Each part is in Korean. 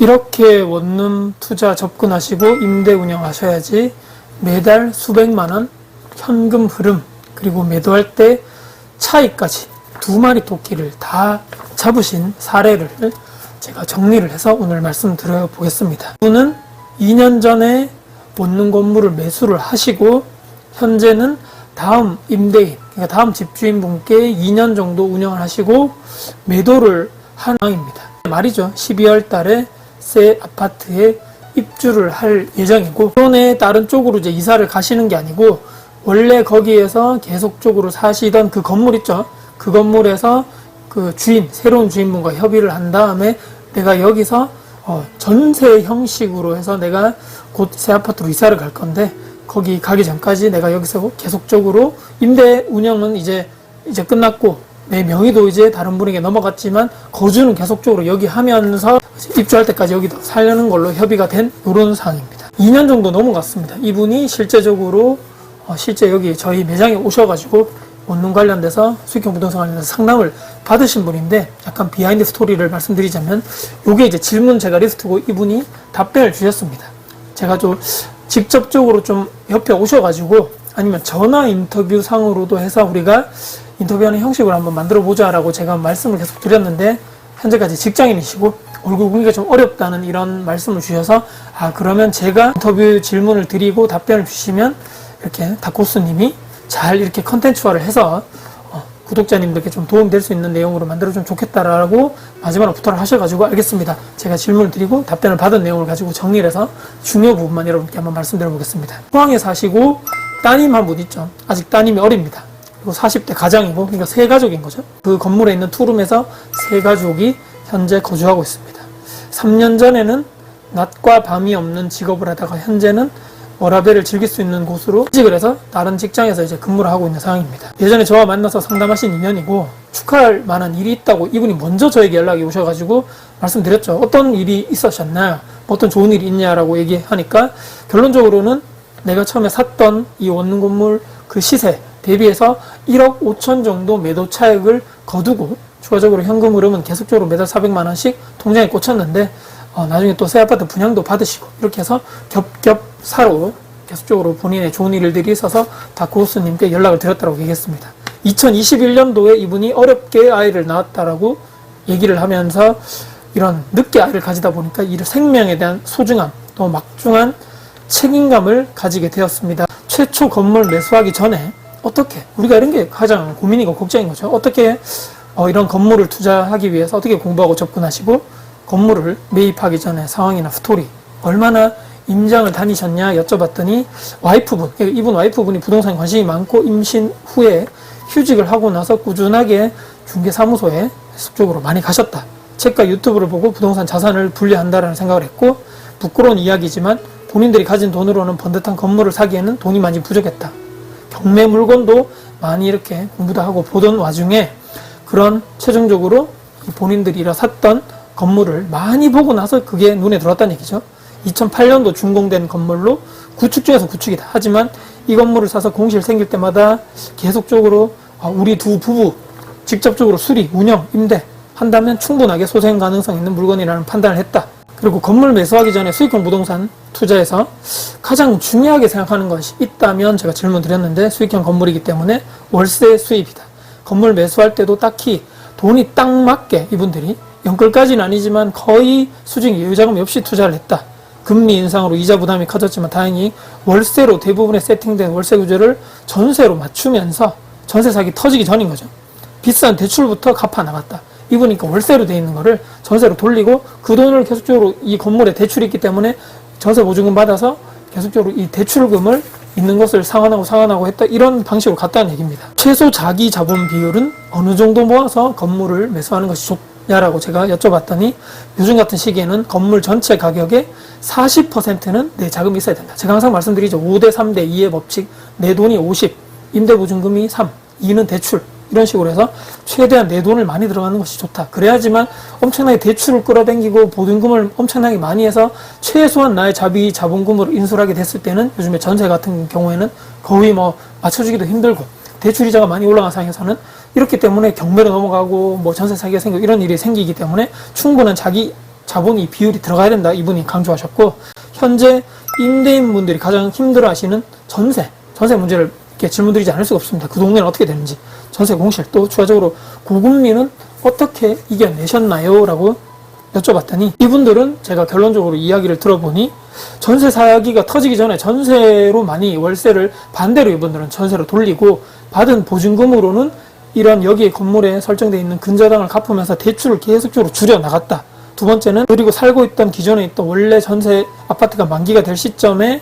이렇게 원룸 투자 접근하시고 임대 운영하셔야지 매달 수백만원 현금 흐름, 그리고 매도할 때 차익까지 두 마리 토끼를 다 잡으신 사례를 제가 정리를 해서 오늘 말씀드려 보겠습니다. 이분은 2년 전에 원룸 건물을 매수를 하시고 현재는 다음 임대인, 그러니까 다음 집주인분께 2년 정도 운영을 하시고 매도를 한 상황입니다. 말이죠. 12월 달에 새 아파트에 입주를 할 예정이고, 이번에 다른 쪽으로 이제 이사를 가시는 게 아니고 원래 거기에서 계속적으로 사시던 그 건물 있죠. 그 건물에서 그 주인, 새로운 주인분과 협의를 한 다음에 내가 여기서 전세 형식으로 해서 내가 곧 새 아파트로 이사를 갈 건데, 거기 가기 전까지 내가 여기서 계속적으로 임대 운영은 이제 끝났고 내 명의도 이제 다른 분에게 넘어갔지만 거주는 계속적으로 여기 하면서 입주할 때까지 여기도 살려는 걸로 협의가 된 이런 상황입니다. 2년 정도 넘어갔습니다. 이분이 실제적으로 실제 여기 저희 매장에 오셔가지고 원룸 관련돼서 수익형 부동산 관련돼서 상담을 받으신 분인데, 약간 비하인드 스토리를 말씀드리자면 요게 이제 질문 제가 리스트고 이분이 답변을 주셨습니다. 제가 좀 직접적으로 좀 옆에 오셔가지고 아니면 전화 인터뷰 상으로도 해서 우리가 인터뷰하는 형식으로 한번 만들어 보자라고 제가 말씀을 계속 드렸는데, 현재까지 직장인이시고 얼굴 보기가 좀 어렵다는 이런 말씀을 주셔서, 그러면 제가 인터뷰 질문을 드리고 답변을 주시면 이렇게 다코스님이 잘 이렇게 컨텐츠화를 해서 구독자님들께 좀 도움될 수 있는 내용으로 만들어주면 좋겠다라고 마지막으로 부탁을 하셔가지고, 알겠습니다. 제가 질문을 드리고 답변을 받은 내용을 가지고 정리를 해서 중요 부분만 여러분께 한번 말씀드려 보겠습니다. 포항에 사시고 따님 한 분 있죠. 아직 따님이 어립니다. 그리고 40대 가장이고, 그러니까 세 가족인 거죠. 그 건물에 있는 투룸에서 세 가족이 현재 거주하고 있습니다. 3년 전에는 낮과 밤이 없는 직업을 하다가 현재는 워라밸을 즐길 수 있는 곳으로 이직을 해서 다른 직장에서 이제 근무를 하고 있는 상황입니다. 예전에 저와 만나서 상담하신 인연이고, 축하할 만한 일이 있다고 이분이 먼저 저에게 연락이 오셔가지고 말씀드렸죠. 어떤 일이 있으셨나요? 어떤 좋은 일이 있냐라고 얘기하니까, 결론적으로는 내가 처음에 샀던 이 원룸 건물 그 시세 대비해서 1억 5천 정도 매도 차익을 거두고, 추가적으로 현금 흐름은 계속적으로 매달 400만 원씩 통장에 꽂혔는데, 나중에 또 새 아파트 분양도 받으시고 이렇게 해서 겹겹사로 계속적으로 본인의 좋은 일들이 있어서 다코스님께 연락을 드렸다고 얘기했습니다. 2021년도에 이분이 어렵게 아이를 낳았다라고 얘기를 하면서, 이런 늦게 아이를 가지다 보니까 이 생명에 대한 소중함, 또 막중한 책임감을 가지게 되었습니다. 최초 건물 매수하기 전에 어떻게, 우리가 이런 게 가장 고민이고 걱정인 거죠. 어떻게 이런 건물을 투자하기 위해서 어떻게 공부하고 접근하시고, 건물을 매입하기 전에 상황이나 스토리, 얼마나 임장을 다니셨냐 여쭤봤더니, 와이프분, 이분 와이프분이 부동산에 관심이 많고 임신 후에 휴직을 하고 나서 꾸준하게 중개사무소에 계속적으로 많이 가셨다. 책과 유튜브를 보고 부동산 자산을 분리한다라는 생각을 했고, 부끄러운 이야기지만 본인들이 가진 돈으로는 번듯한 건물을 사기에는 돈이 많이 부족했다. 경매 물건도 많이 이렇게 공부도 하고 보던 와중에 그런 최종적으로 본인들이 샀던 건물을 많이 보고 나서 그게 눈에 들어왔다는 얘기죠. 2008년도 준공된 건물로 구축 중에서 구축이다. 하지만 이 건물을 사서 공실 생길 때마다 계속적으로 우리 두 부부 직접적으로 수리, 운영, 임대 한다면 충분하게 소생 가능성 있는 물건이라는 판단을 했다. 그리고 건물 매수하기 전에 수익형 부동산 투자에서 가장 중요하게 생각하는 것이 있다면, 제가 질문 드렸는데 수익형 건물이기 때문에 월세 수입이다. 건물 매수할 때도 딱히 돈이 딱 맞게 이분들이 연끌까지는 아니지만 거의 수직 예외자금이 없이 투자를 했다. 금리 인상으로 이자 부담이 커졌지만 다행히 월세로 대부분의 세팅된 월세 구조를 전세로 맞추면서 전세 사기 터지기 전인 거죠. 비싼 대출부터 갚아 나갔다. 이보니까 월세로 돼 있는 거를 전세로 돌리고 그 돈을 계속적으로 이 건물에 대출이 있기 때문에 전세 보증금 받아서 계속적으로 이 대출금을 있는 것을 상환하고 했다. 이런 방식으로 갔다는 얘기입니다. 최소 자기 자본 비율은 어느 정도 모아서 건물을 매수하는 것이 좋냐라고 제가 여쭤봤더니, 요즘 같은 시기에는 건물 전체 가격의 40%는 내 자금이 있어야 된다. 제가 항상 말씀드리죠. 5대 3대 2의 법칙. 내 돈이 50, 임대보증금이 3, 2는 대출. 이런 식으로 해서 최대한 내 돈을 많이 들어가는 것이 좋다. 그래야지만 엄청나게 대출을 끌어당기고 보증금을 엄청나게 많이 해서 최소한 나의 자본금으로 인수를 하게 됐을 때는, 요즘에 전세 같은 경우에는 거의 맞춰주기도 힘들고 대출이자가 많이 올라간 상황에서는 이렇기 때문에 경매로 넘어가고 전세 사기가 생기고 이런 일이 생기기 때문에 충분한 자기 자본이 비율이 들어가야 된다 이분이 강조하셨고, 현재 임대인분들이 가장 힘들어하시는 전세 문제를 이렇게 질문드리지 않을 수가 없습니다. 그 동네는 어떻게 되는지, 전세 공실, 또 추가적으로 고금리는 어떻게 이겨내셨나요? 라고 여쭤봤더니 이분들은 제가 결론적으로 이야기를 들어보니 전세 사기가 터지기 전에 전세로 많이 월세를, 반대로 이분들은 전세로 돌리고 받은 보증금으로는 이런 여기에 건물에 설정되어 있는 근저당을 갚으면서 대출을 계속적으로 줄여 나갔다. 두 번째는, 그리고 살고 있던 기존에 있던 원래 전세 아파트가 만기가 될 시점에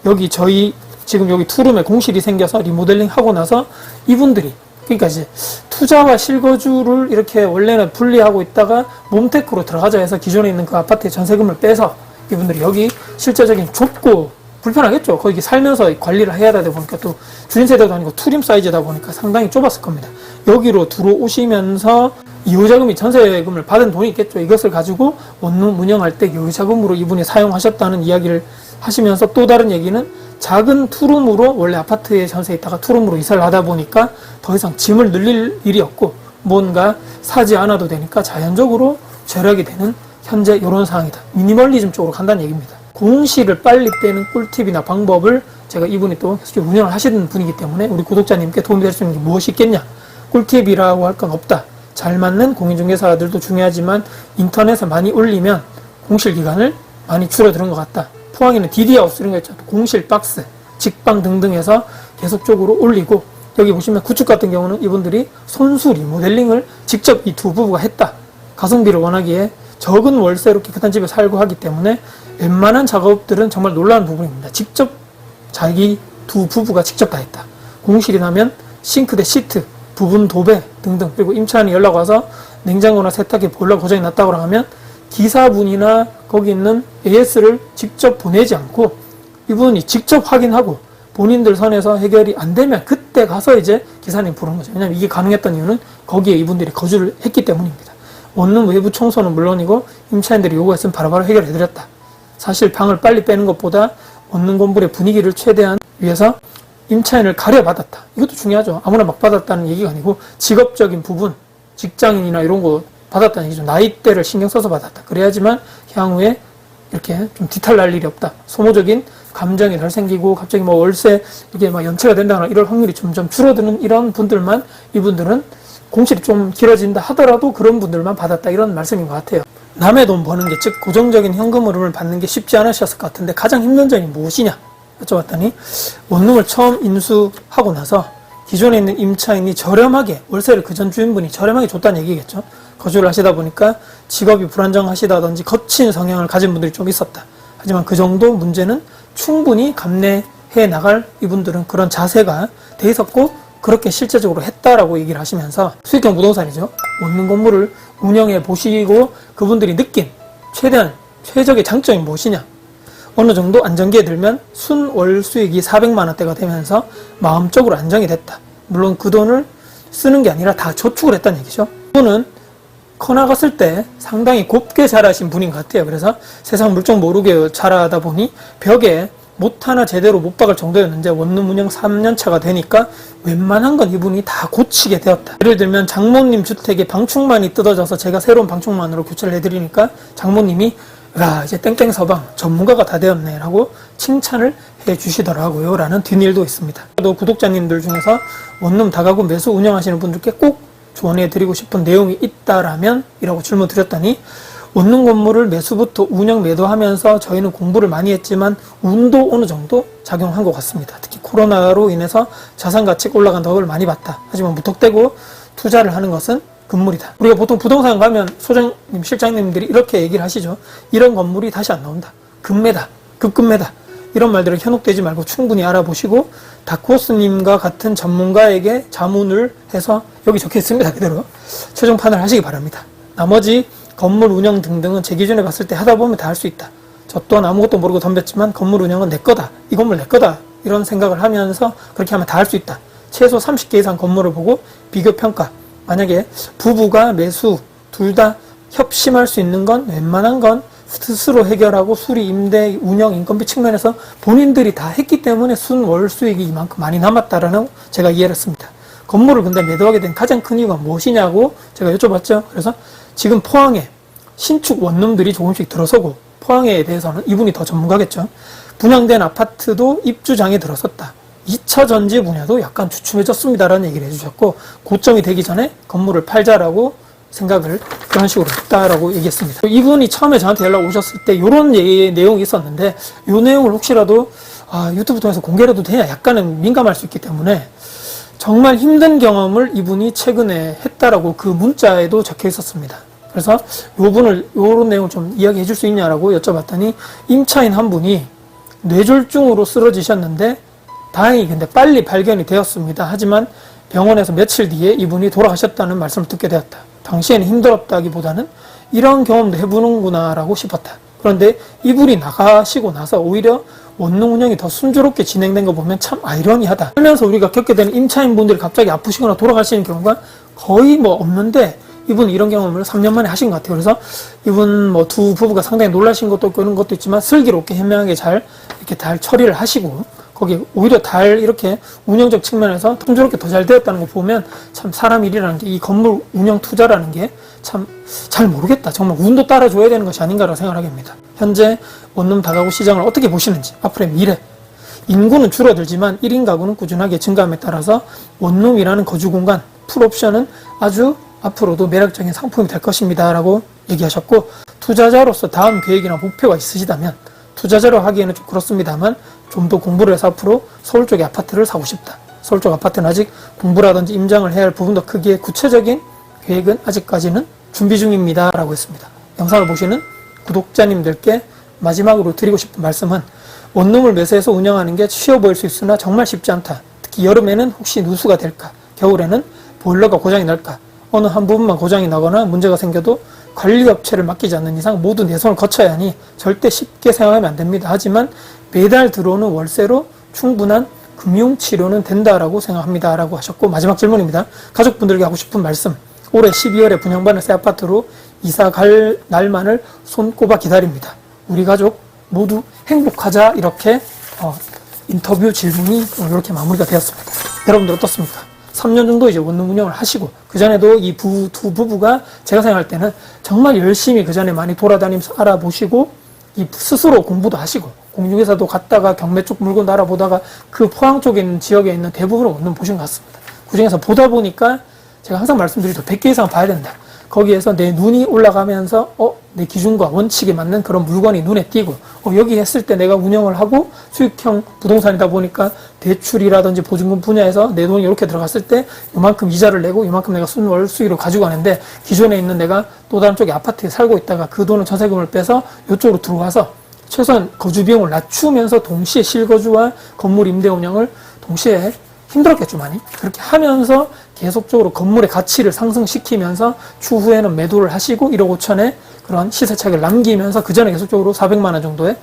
여기 저희 지금 여기 투룸에 공실이 생겨서 리모델링 하고 나서 이분들이, 그러니까 이제 투자와 실거주를 이렇게 원래는 분리하고 있다가 몬테크로 들어가자 해서 기존에 있는 그 아파트의 전세금을 빼서 이분들이 여기 실제적인 좁고 불편하겠죠. 거기 살면서 관리를 해야 되다 보니까, 또 주인 세대도 아니고 투림 사이즈다 보니까 상당히 좁았을 겁니다. 여기로 들어오시면서 이후자금이 전세금을 받은 돈이 있겠죠. 이것을 가지고 원룸 운영할 때 이후자금으로 이분이 사용하셨다는 이야기를 하시면서, 또 다른 얘기는 작은 투룸으로 원래 아파트에 전세에 있다가 투룸으로 이사를 하다 보니까 더 이상 짐을 늘릴 일이 없고 뭔가 사지 않아도 되니까 자연적으로 절약이 되는 현재 이런 상황이다. 미니멀리즘 쪽으로 간다는 얘기입니다. 공실을 빨리 빼는 꿀팁이나 방법을 제가, 이분이 또 계속 운영을 하시는 분이기 때문에 우리 구독자님께 도움이 될 수 있는 게 무엇이 있겠냐. 꿀팁이라고 할 건 없다. 잘 맞는 공인중개사들도 중요하지만 인터넷에 많이 올리면 공실 기간을 많이 줄어드는 것 같다. 포항에는 DD하우스 이런 거 있죠. 공실 박스, 직방 등등 해서 계속적으로 올리고, 여기 보시면 구축 같은 경우는 이분들이 손수 리모델링을 직접 이 두 부부가 했다. 가성비를 원하기에 적은 월세로 깨끗한 집에 살고 하기 때문에 웬만한 작업들은 정말 놀라운 부분입니다. 직접 자기 두 부부가 직접 다 했다. 공실이 나면 싱크대 시트, 부분 도배 등등, 그리고 임차인이 연락 와서 냉장고나 세탁기 보일러 고장이 났다고 하면 기사분이나 거기 있는 AS를 직접 보내지 않고 이분이 직접 확인하고 본인들 선에서 해결이 안 되면 그때 가서 이제 기사님 부르는 거죠. 왜냐하면 이게 가능했던 이유는 거기에 이분들이 거주를 했기 때문입니다. 원룸 외부 청소는 물론이고 임차인들이 요구했으면 바로바로 해결해드렸다. 사실 방을 빨리 빼는 것보다 원룸 건물의 분위기를 최대한 위해서 임차인을 가려받았다. 이것도 중요하죠. 아무나 막 받았다는 얘기가 아니고 직업적인 부분, 직장인이나 이런 거 받았다는 얘기죠. 나이대를 신경 써서 받았다. 그래야지만 향후에 이렇게 좀 뒤탈 날 일이 없다. 소모적인 감정이 덜 생기고 갑자기 뭐 월세 이게 막 연체가 된다거나 이럴 확률이 점점 줄어드는 이런 분들만, 이분들은 공실이 좀 길어진다 하더라도 그런 분들만 받았다, 이런 말씀인 것 같아요. 남의 돈 버는 게, 즉 고정적인 현금 흐름을 받는 게 쉽지 않으셨을 것 같은데 가장 힘든 점이 무엇이냐 여쭤봤더니, 원룸을 처음 인수하고 나서 기존에 있는 임차인이 저렴하게, 월세를 그전 주인분이 저렴하게 줬다는 얘기겠죠. 거주를 하시다 보니까 직업이 불안정하시다든지 거친 성향을 가진 분들이 좀 있었다. 하지만 그 정도 문제는 충분히 감내해 나갈 이분들은 그런 자세가 돼 있었고 그렇게 실제적으로 했다라고 얘기를 하시면서, 수익형 부동산이죠. 원룸 건물을 운영해 보시고 그분들이 느낀 최대한 최적의 장점이 무엇이냐. 어느 정도 안정기에 들면 순월 수익이 400만 원대가 되면서 마음적으로 안정이 됐다. 물론 그 돈을 쓰는 게 아니라 다 저축을 했다는 얘기죠. 그분은 커나갔을 때 상당히 곱게 자라신 분인 것 같아요. 그래서 세상 물정 모르게 자라다 보니 벽에 못 하나 제대로 못 박을 정도였는데 원룸 운영 3년 차가 되니까 웬만한 건 이분이 다 고치게 되었다. 예를 들면 장모님 주택에 방충망이 뜯어져서 제가 새로운 방충망으로 교체를 해드리니까 장모님이 야, 이제 땡땡 서방 전문가가 다 되었네 라고 칭찬을 해 주시더라고요 라는 뒷일도 있습니다. 또 구독자님들 중에서 원룸 다가구 매수 운영하시는 분들께 꼭 조언해 드리고 싶은 내용이 있다라면 이라고 질문 드렸더니, 원룸 건물을 매수부터 운영 매도하면서 저희는 공부를 많이 했지만 운도 어느 정도 작용한 것 같습니다. 특히 코로나로 인해서 자산 가치가 올라간 덕을 많이 봤다. 하지만 무턱대고 투자를 하는 것은 금물이다. 우리가 보통 부동산 가면 소장님, 실장님들이 이렇게 얘기를 하시죠. 이런 건물이 다시 안 나온다. 급매다. 급급매다. 이런 말들을 현혹되지 말고 충분히 알아보시고 다크호스님과 같은 전문가에게 자문을 해서, 여기 적혀 있습니다. 그대로 최종 판단을 하시기 바랍니다. 나머지 건물 운영 등등은 제 기준에 봤을 때 하다 보면 다 할 수 있다. 저 또한 아무것도 모르고 덤볐지만 건물 운영은 내 거다. 이 건물 내 거다. 이런 생각을 하면서 그렇게 하면 다 할 수 있다. 최소 30개 이상 건물을 보고 비교 평가. 만약에 부부가 매수 둘 다 협심할 수 있는 건 웬만한 건 스스로 해결하고 수리, 임대, 운영, 인건비 측면에서 본인들이 다 했기 때문에 순월 수익이 이만큼 많이 남았다라는 제가 이해를 했습니다. 건물을 근데 매도하게 된 가장 큰 이유가 무엇이냐고 제가 여쭤봤죠. 그래서 지금 포항에 신축 원룸들이 조금씩 들어서고 포항에 대해서는 이분이 더 전문가겠죠. 분양된 아파트도 입주장에 들어섰다. 2차 전지 분야도 약간 주춤해졌습니다라는 얘기를 해주셨고 고점이 되기 전에 건물을 팔자라고 생각을 그런 식으로 했다라고 얘기했습니다. 이분이 처음에 저한테 연락 오셨을 때 이런 내용이 있었는데 이 내용을 혹시라도 유튜브 통해서 공개해도 되냐 약간은 민감할 수 있기 때문에 정말 힘든 경험을 이분이 최근에 했다라고 그 문자에도 적혀 있었습니다. 그래서 요런 내용을 좀 이야기해 줄 수 있냐라고 여쭤봤더니 임차인 한 분이 뇌졸중으로 쓰러지셨는데 다행히 근데 빨리 발견이 되었습니다. 하지만 병원에서 며칠 뒤에 이분이 돌아가셨다는 말씀을 듣게 되었다. 당시에는 힘들었다기보다는 이런 경험도 해보는구나 라고 싶었다. 그런데 이분이 나가시고 나서 오히려 원룸 운영이 더 순조롭게 진행된 거 보면 참 아이러니하다. 살면서 우리가 겪게 되는 임차인분들이 갑자기 아프시거나 돌아가시는 경우가 거의 없는데 이분이 이런 경험을 3년 만에 하신 것 같아요. 그래서 이분 두 부부가 상당히 놀라신 것도 있고 그런 것도 있지만 슬기롭게 현명하게 이렇게 잘 처리를 하시고 거기에 오히려 이렇게 운영적 측면에서 순조롭게 더 잘 되었다는 거 보면 참 사람 일이라는 게 이 건물 운영 투자라는 게 참 잘 모르겠다. 정말 운도 따라줘야 되는 것이 아닌가라고 생각하게 됩니다. 현재 원룸 다가구 시장을 어떻게 보시는지 앞으로의 미래 인구는 줄어들지만 1인 가구는 꾸준하게 증가함에 따라서 원룸이라는 거주 공간 풀옵션은 아주 앞으로도 매력적인 상품이 될 것입니다 라고 얘기하셨고 투자자로서 다음 계획이나 목표가 있으시다면 투자자로 하기에는 좀 그렇습니다만 좀 더 공부를 해서 앞으로 서울 쪽에 아파트를 사고 싶다. 서울 쪽 아파트는 아직 공부라든지 임장을 해야 할 부분도 크기에 구체적인 계획은 아직까지는 준비 중입니다 라고 했습니다. 영상을 보시는 구독자님들께 마지막으로 드리고 싶은 말씀은 원룸을 매수해서 운영하는 게 쉬워 보일 수 있으나 정말 쉽지 않다. 특히 여름에는 혹시 누수가 될까? 겨울에는 보일러가 고장이 날까? 어느 한 부분만 고장이 나거나 문제가 생겨도 관리업체를 맡기지 않는 이상 모두 내 손을 거쳐야 하니 절대 쉽게 생각하면 안 됩니다. 하지만 매달 들어오는 월세로 충분한 금융치료는 된다라고 생각합니다. 라고 하셨고 마지막 질문입니다. 가족분들에게 하고 싶은 말씀. 올해 12월에 분양받는 새 아파트로 이사 갈 날만을 손꼽아 기다립니다. 우리 가족 모두 행복하자 이렇게 인터뷰 질문이 이렇게 마무리가 되었습니다. 여러분들 어떻습니까? 3년 정도 이제 원룸 운영을 하시고 그전에도 이 두 부부가 제가 생각할 때는 정말 열심히 그전에 많이 돌아다니면서 알아보시고 이 스스로 공부도 하시고 공유회사도 갔다가 경매 쪽 물건 알아보다가 그 포항 쪽에 있는 지역에 있는 대부분의 원룸 보신 것 같습니다. 그중에서 보다 보니까 제가 항상 말씀드리죠. 100개 이상 봐야 된다. 거기에서 내 눈이 올라가면서 내 기준과 원칙에 맞는 그런 물건이 눈에 띄고 여기 했을 때 내가 운영을 하고 수익형 부동산이다 보니까 대출이라든지 보증금 분야에서 내 돈이 이렇게 들어갔을 때 이만큼 이자를 내고 이만큼 내가 순월 수익으로 가지고 가는데 기존에 있는 내가 또 다른 쪽에 아파트에 살고 있다가 그 돈을 전세금을 빼서 이쪽으로 들어와서 최소한 거주 비용을 낮추면서 동시에 실거주와 건물 임대 운영을 동시에 힘들었겠죠 많이. 그렇게 하면서 계속적으로 건물의 가치를 상승시키면서 추후에는 매도를 하시고 1억 5천에 그런 시세 차익을 남기면서 그 전에 계속적으로 400만 원 정도의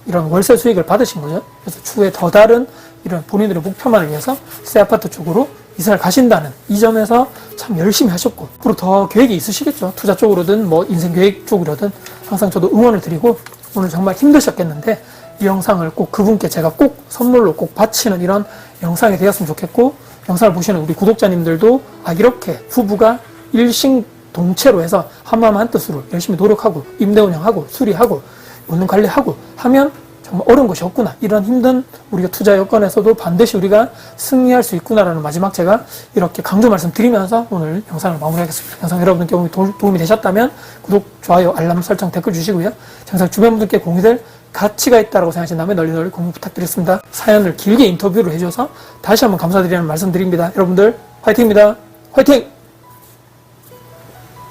이런 월세 수익을 받으신 거죠. 그래서 추후에 더 다른 이런 본인들의 목표만을 위해서 새 아파트 쪽으로 이사를 가신다는 이 점에서 참 열심히 하셨고 앞으로 더 계획이 있으시겠죠. 투자 쪽으로든 인생 계획 쪽으로든 항상 저도 응원을 드리고 오늘 정말 힘드셨겠는데 이 영상을 꼭 그분께 제가 꼭 선물로 꼭 바치는 이런 영상이 되었으면 좋겠고 영상을 보시는 우리 구독자님들도 이렇게 부부가 일심동체로 해서 한마음 한뜻으로 열심히 노력하고 임대 운영하고 수리하고 원룸 관리하고 하면 정말 어려운 것이 없구나. 이런 힘든 우리가 투자 여건에서도 반드시 우리가 승리할 수 있구나라는 마지막 제가 이렇게 강조 말씀드리면서 오늘 영상을 마무리하겠습니다. 영상 여러분께 도움이 되셨다면 구독, 좋아요, 알람 설정, 댓글 주시고요. 영상 주변 분들께 공유될 가치가 있다고 생각하신다면 널리 공유 부탁드리겠습니다. 사연을 길게 인터뷰를 해줘서 다시 한번 감사드리는 말씀드립니다. 여러분들 화이팅입니다. 화이팅!